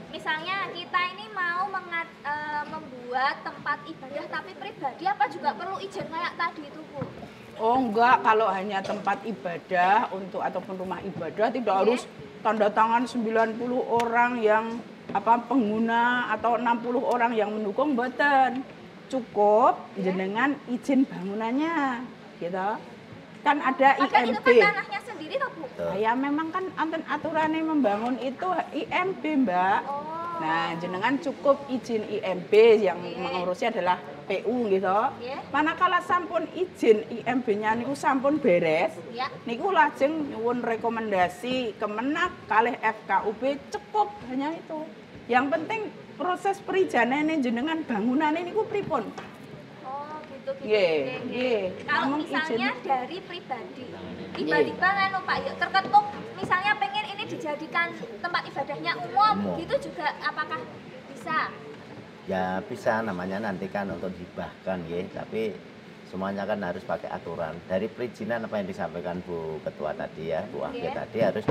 Misalnya kita ini mau membuat tempat ibadah tapi pribadi, apa juga perlu izin kayak tadi itu, Bu? Oh enggak, kalau hanya tempat ibadah untuk ataupun rumah ibadah tidak harus tanda tangan 90 orang yang pengguna atau 60 orang yang mendukung, mboten. Cukup jenengan izin bangunannya, gitu. Kan ada IMB. Itu kan tanahnya sendiri toh, Bu? Ya memang kan aturannya membangun itu IMB, Mbak. Oh. Nah, jenengan cukup izin IMB yang mengurusnya adalah PU gitu. Manakala sampun izin IMB-nya niku sampun beres, niku lajeng nyuwun rekomendasi Kemenak kalih FKUB, cukup hanya itu. Yang penting proses perijanane jenengan bangunane niku pripun. Kalau misalnya dari pribadi, tiba-tiba kan Pak yuk terketuk, misalnya pengen ini dijadikan tempat ibadahnya umum, gitu juga apakah bisa? Ya bisa, namanya nanti kan untuk dihibahkan ya, tapi semuanya kan harus pakai aturan. Dari perizinan apa yang disampaikan Bu Ketua tadi ya, Bu Akhir tadi harus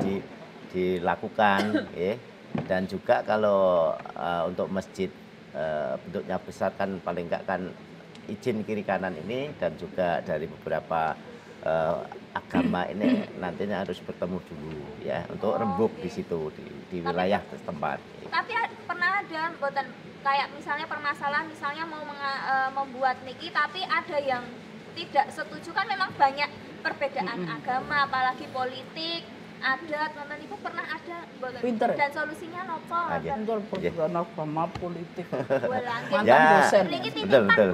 dilakukan ya. Dan juga kalau untuk masjid bentuknya besar kan paling enggak kan izin kiri kanan ini, dan juga dari beberapa agama ini nantinya harus bertemu dulu ya untuk rembuk di situ di wilayah setempat. Tapi pernah ada buatan kayak misalnya permasalahan misalnya mau membuat niki tapi ada yang tidak setuju, kan memang banyak perbedaan agama apalagi politik, adat, nonton itu pernah ada Pinter. Dan solusinya nopo? Pinter perbedaan agama, politik. Ya, betul.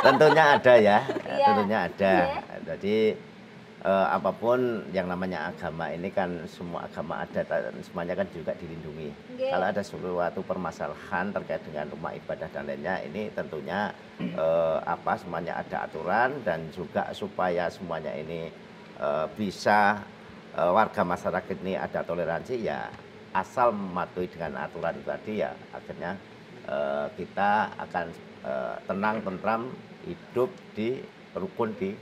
Tentunya ada ya, tentunya ada. Jadi apapun yang namanya agama ini kan semua agama ada, dan semuanya kan juga dilindungi. Kalau ada suatu permasalahan terkait dengan rumah ibadah dan lainnya, ini tentunya semuanya ada aturan, dan juga supaya semuanya ini bisa warga masyarakat ini ada toleransi ya, asal mematuhi dengan aturan tadi ya, akhirnya kita akan tenang tentram hidup di rukun di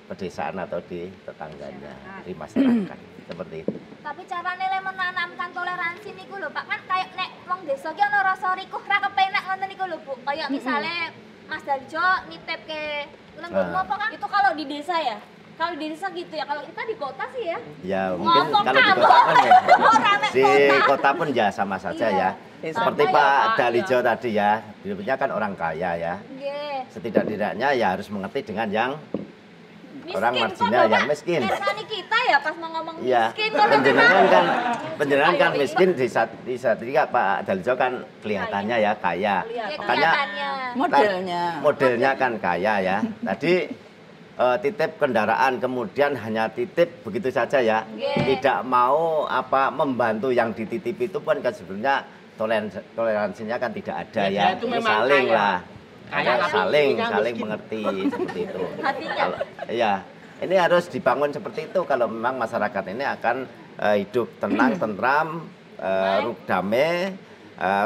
pedesaan atau di tetangganya, di masyarakat seperti itu. Tapi carane le menanamkan toleransi niku lho Pak, kan kayak nek wong desa ki ana rasa rikuh ra kepenak ngoten niku lho Bu. Kayak misale Mas Darjo nitip ke lenggung apa kan itu kalau di desa ya. Kalau di desa gitu ya, kalau kita di kota sih ya. Ya mungkin kalau di kota kan ya. Di kota pun ya sama saja ya. Seperti Pak Dalijo tadi ya, hidupnya kan orang kaya ya. Setidak-tidaknya ya harus mengerti dengan yang miskin, orang marginal yang miskin. Kersani kita ya pas mau ngomong miskin. Penjenengan kan miskin di saat Pak Dalijo kan kelihatannya ya kaya. Makanya modelnya kan kaya ya. Tadi titip kendaraan kemudian hanya titip begitu saja ya, tidak mau membantu yang dititip itu pun kan sebenarnya toleransinya kan tidak ada ya, saling lah, saling mengerti seperti itu. Ya ini harus dibangun seperti itu kalau memang masyarakat ini akan hidup tenang, tentram, damai,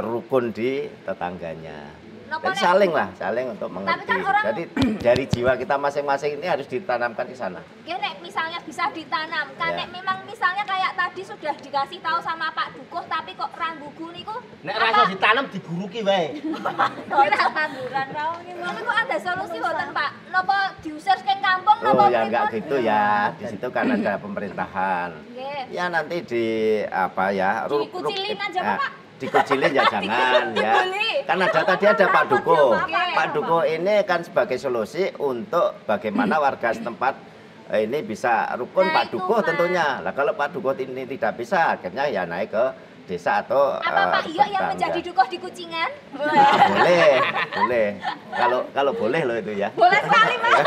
rukun di tetangganya. Dan saling untuk mengerti. Jadi dari jiwa kita masing-masing ini harus ditanamkan di sana. Nek misalnya bisa ditanamkan, nek memang misalnya kayak tadi sudah dikasih tahu sama Pak Dukuh tapi kok ranggugu niku. Nek ra iso ditanam diguruki wae. Ora tanduran ra niku. Kok ada solusi mboten Pak? Napa diusir ke kampung napa? Oh ya enggak gitu ya. Di situ kan ada pemerintahan. Ya nanti dikucilin aja Pak. Dikucilin ya jangan ya. Kan tadi ada Pak Dukuh. Pak Dukuh ini kan sebagai solusi untuk bagaimana warga setempat ini bisa rukun. Pak Dukuh tentunya. Nah kalau Pak Dukuh ini tidak bisa, akhirnya ya naik ke desa atau apa Pak Iyo yang menjadi dukuh di Kucingan? Boleh. Kalau boleh loh itu ya. Boleh sekali Mas.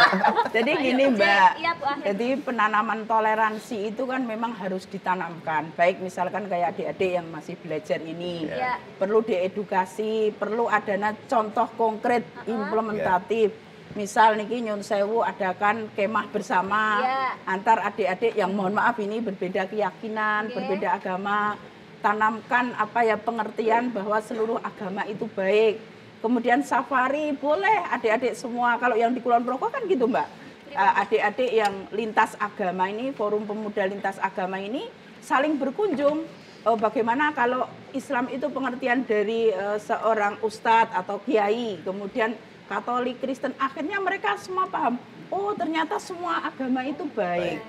Jadi gini Mbak, Iya, Bu Ahid. jadi penanaman toleransi itu kan memang harus ditanamkan. Baik misalkan kayak adik-adik yang masih belajar ini, Iya. perlu diedukasi, perlu adanya contoh konkret implementatif. Misal niki nyun sewu adakan kemah bersama antar adik-adik yang mohon maaf ini berbeda keyakinan, berbeda agama. Tanamkan pengertian bahwa seluruh agama itu baik. Kemudian safari boleh adik-adik semua. Kalau yang di Kulon Progo kan gitu Mbak. Adik-adik yang lintas agama ini, forum pemuda lintas agama ini saling berkunjung. Bagaimana kalau Islam itu pengertian dari seorang ustadz atau kiai, kemudian Katolik, Kristen, akhirnya mereka semua paham, oh ternyata semua agama itu baik.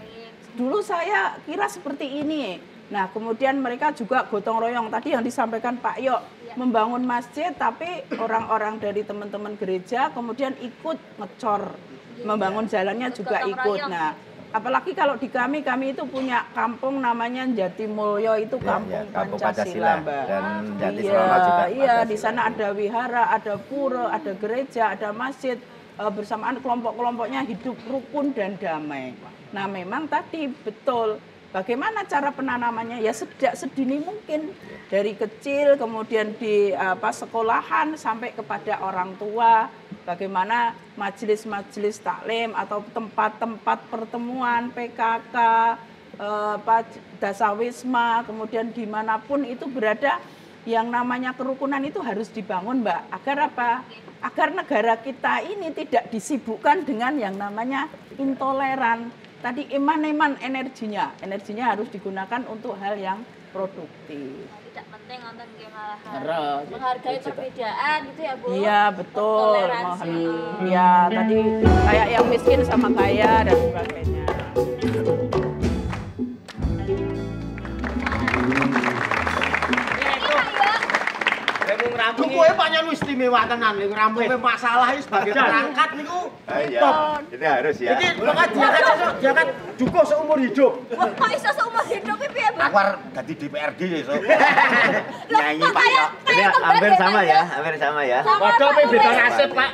Dulu saya kira seperti ini. Nah kemudian mereka juga gotong royong, tadi yang disampaikan Pak Yok, membangun masjid tapi orang-orang dari teman-teman gereja kemudian ikut ngecor, membangun jalannya juga ikut. Nah apalagi kalau di kami itu punya kampung namanya Jatimulyo, itu kampung Pancasila Mbak. Dan Jatisrono juga. Iya, di sana ada wihara, ada pura, ada gereja, ada masjid. Bersamaan kelompok-kelompoknya hidup rukun dan damai. Nah memang tadi betul, bagaimana cara penanamannya? Ya sejak sedini mungkin. Dari kecil, kemudian di sekolahan sampai kepada orang tua. Bagaimana majelis-majelis taklim atau tempat-tempat pertemuan PKK, dasawisma, kemudian dimanapun itu berada, yang namanya kerukunan itu harus dibangun Mbak. Agar apa? Agar negara kita ini tidak disibukkan dengan yang namanya intoleran. Tadi eman-eman energinya harus digunakan untuk hal yang produktif. Tidak penting nonton game malahan. Menghargai perbedaan gitu ya Bu. Iya betul. Toleransi. Ya tadi kayak yang miskin sama kaya dan sebagainya. Dukuhe pancen wis istimewa tenan ning ngrampunge masalah iki sebagai perangkat niku. Iya, ini harus ya. Iki bakal diangkat dukuh seumur hidup. Wah, kok iso seumur hidup iki piye, Bang? Aku arep dadi DPRD esuk. Nyanyi Pak Yok. Ini hampir sama ya. Padha pe beda nasib, Pak.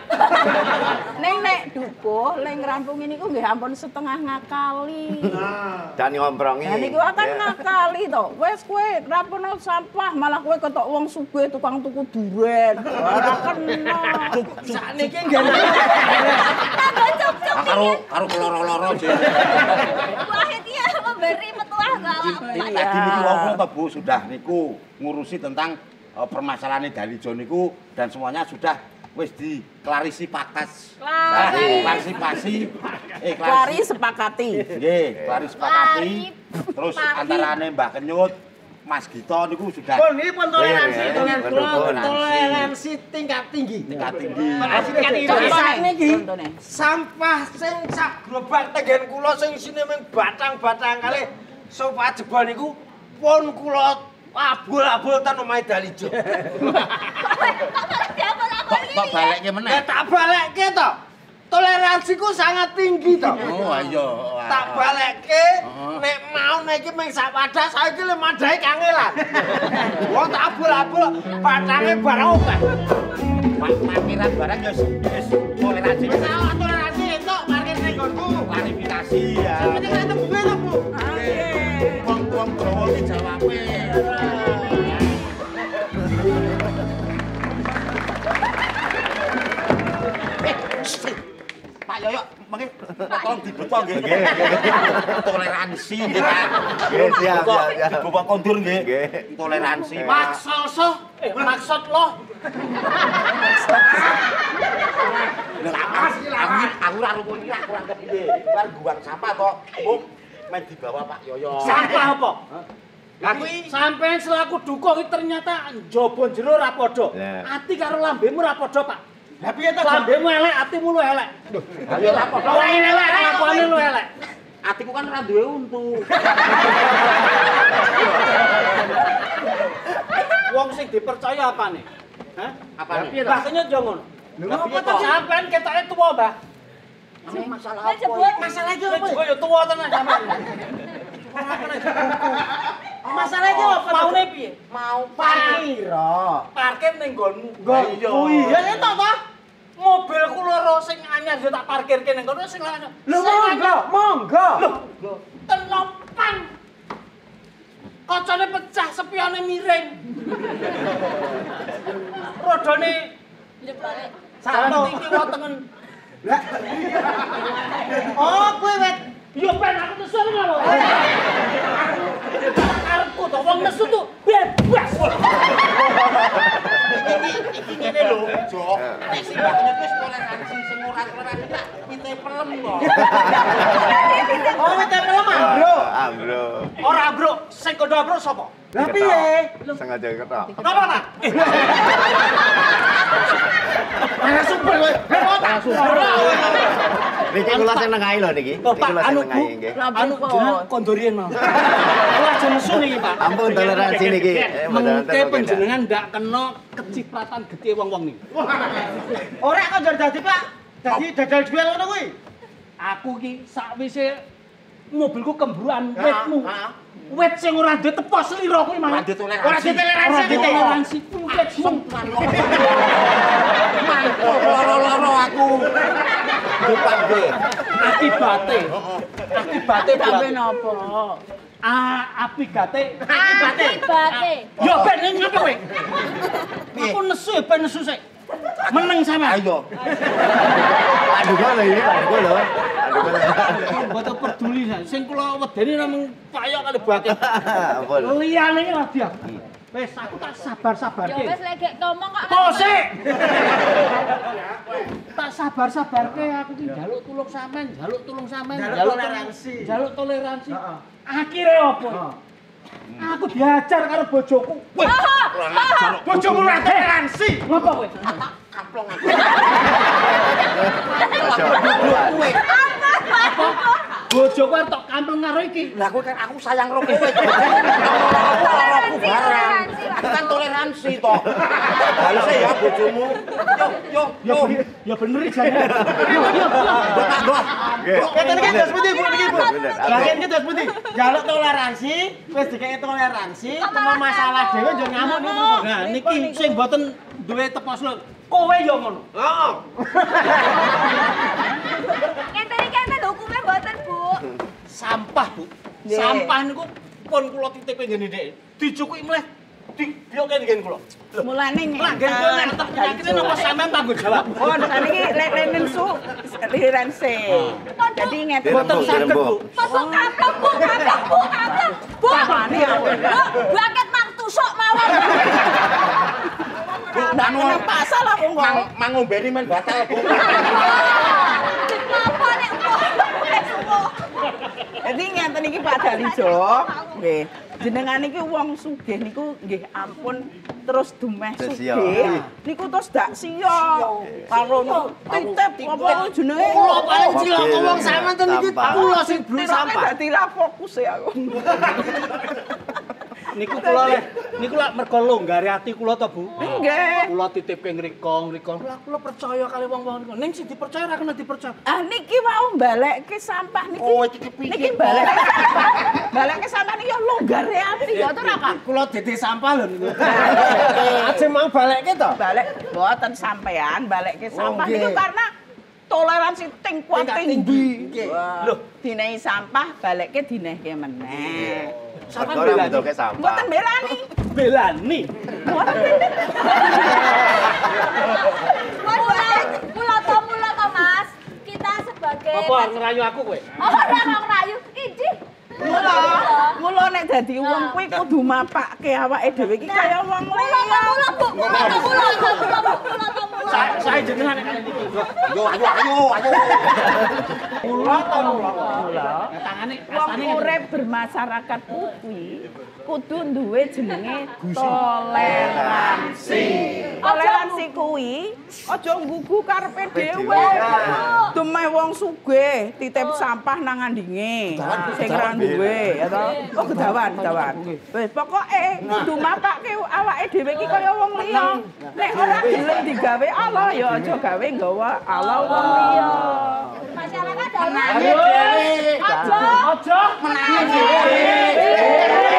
Nek dukuh lek ngrampungi niku nggih ampun setengah ngakali. Dan ngomprongi. Nah niku akan ngakali to. Wes kowe rapono sampah malah kowe ketok wong sugih tukang tuku duren. Ora kena. Sakniki nggih. Karo loro-loro sih. Bu Ahid iya memberi petuah gawak. Tadi niku wong to Bu sudah niku ngurusi tentang permasalahan Dalijo niku dan semuanya sudah wis diklarisipasi. Klarisepakati. Nggih, klarisepakati. Terus antarane Mbah Kenyut, Mas Gito niku sudah. Pun iki pun toleransi dengan toleransi tingkat tinggi. Sakniki sampah sing sak gerobak tenggen kula sing isine mung batang-batang kalih sofa jebol niku pun kula abul-abul ten omahe Dalijo. Kok balekke meneh? Ya tak balekke to. Toleransiku sangat tinggi to. Oh iya. Tak balekke nek mau nek iki mung sak wadah saiki le madahe kangelan. Wong tak abul-abul batange barang akeh. Parkiran barang ya wis toleransi. Wis toleransi entuk parkir ning nggonku. Klarifikasi ya. Sing penting nek temu lho, Bu. Wong Jawa iki jawabe. Pak Yoyo, mengke tolong dibuka nggih. Toleransi nggih, Pak. Nggih, siap. Dibuka kondur nggih. Toleransi. Maksud lo. Aku ora rukun iki aku anggap piye. Kan buang sampah to. Men dibawa Pak Yoyo. Sampah apa? Aku sampean selaku dukuh iki ternyata njaba jero ora padha. Ati karo lambemu ora padha, Pak. Lah piye to? Lambemu elek, atimu lu elek. Ayo ora padha. Ora elek, kelakuane lu elek. Atiku kan ora duwe untu. Wong sing dipercaya apane? Hah? Apane? Mbah Kenyut yo ngono. Lha apa to sampean ketoke tuwa, Mbah? Masalah Lah apa? jebul Masalah iki apa? Yo tuwa tenan sampean. Ora kena Masalahnya iki apa? Maune piye? Mau parkir. Parkir ning nggonmu. Oh iya ya tok ta. Mobil kula ro sing anyar yo tak parkirke ning kono sing lanang. Lho monggo. Lho tenopan. Kocone pecah, sepione miring. Rodone njeblone. Satu iki wotengen. Oh, kowe wet. Yo ben aku nesu ngono. Karepku to wong nesu tuh bebas. Iki ngene lho, Jo. Nek sing mbakne wis toleransi sing ora toleransi tak pite pelem kok. Oh, pite pelem ambro. Ambro. Ora ambro, sing kondo ambro sapa? Lah piye? Sengaja ketok. Napa, Pak? Ana sumpel kowe. Niki kula sing nengahi lho niki. Niki kula sing nengahi nggih. Anu jenengan kondorien mau. Kula aja nesu niki, Pak. Ampun toleransi niki. Mengke panjenengan ndak kena kecipratan getih wong-wong niki. Ora kok njur dadi, Pak. Dadi dadal jual ngono kuwi. Aku ki sakwise mobilku kembruan wetmu. Wet sing ora duwe tepos slira kuwi mah. Ora ditoleransi. Wetmu. Mantuk loro-loro aku. Dipanggil. Akibate Tapi napa? Akibate. Yo ben ngapa kowe? Aku nesu ben nesu sik. Meneng sama. Ayo. Aduh lho iki, aduh lho. Mboten peduli sing kula wedeni namung payok kali bake. Ampun. Liyane iki lagi ya. Wis aku tak sabar-sabarke. Ya wis lek ngomong kok. Sik. Tak sabar-sabarke aku ki njaluk tulung sampean, njaluk toleransi. Njaluk toleransi. Akhire opo? Aku diajar karo bojoku. Bojomu ora toleransi. Ngopo kowe? Kamplong aku. Bojoku tok kamplong karo iki. Lah kowe kan aku sayang karo kowe. Aku kan toleransi toh. Balese ya bojomu. Yo. Ya bener jane. Yo. Kene iki dos putih, Bu niki, Bu. Lah kene dos putih. Jaluk toleransi, wis dikeki toleransi, temu masalah dhewe yo ngamuk niku. Nah, niki sing mboten duwe tepos lho. Kowe yo ngono. Heeh. Ngeten hukume mboten, Bu. Sampah, Bu. Sampah niku pun kula titipe ngene Dik. Dicukuki mleh dibiyoke ngene kula. Mulane Lah ngene penyakite napa sampean tanggung jawab. Oh, saniki lek nensu lirense. Jadi ngeten Mboten saged, Bu. Pasok kaplok, Bu. Bu. Blaket mang tusuk mawon. anu pasal aku kok. Mang ngombeni men batal, Bu. Apa nek Jadi ngeten iki Pak Dalijo, nggih. Jenengan iki wong sugih niku nggih ampun terus dumeh sugih. Niku terus dak siya. Karo titip apa jenenge? Kula paling cilaka wong sampeyan iki kula sing duwe sampah. Dadi ra fokus e aku. Niku lak mergo longgare ati kula to, Bu. Nggih. Kula titipke ngriko. Lah kula percaya kali wong-wong niku. Ning sing dipercaya ora kena dipercaya. Ah niki wau mbalekke sampah niki. Oh, iki kepikir. Niki mbalekke sampah. Mbalekke sampah niki ya longgare ati ya to ra Kak. Kula dede sampah lho niku. Aja mau balekke to? Balik mboten sampean balekke sampah niku karena toleransi tingkat tinggi. Lho, dinehi sampah balekke dinehke meneh. Sampeyan belani sampah. Mboten belani. Belani. Mula to Mas. Kita sebagai Apa ngerayu aku kowe? ora ngerayu. Idi. Mula nek dadi wong kuwi kudu mapake awake dhewe iki kaya wong liya. Saya jenengan nek kali niki. Yo ayo. Kula to mula. Tangane Wong urip bermasyarakat kuwi kudu duwe jenenge toleransi. Toleransi kuwi aja nggugu karepe dhewe. Dumeh wong sugih titip sampah nang ngandinge. Sing ora duwe ya to. Oh gedawan. Wis pokoke kudu mapake awake dhewe iki kaya wong liya. Nek ora gelem digawe Allah ya aja gawe nggawa Allah wong liya. Masyarakat dalam Aja menangi dhewe.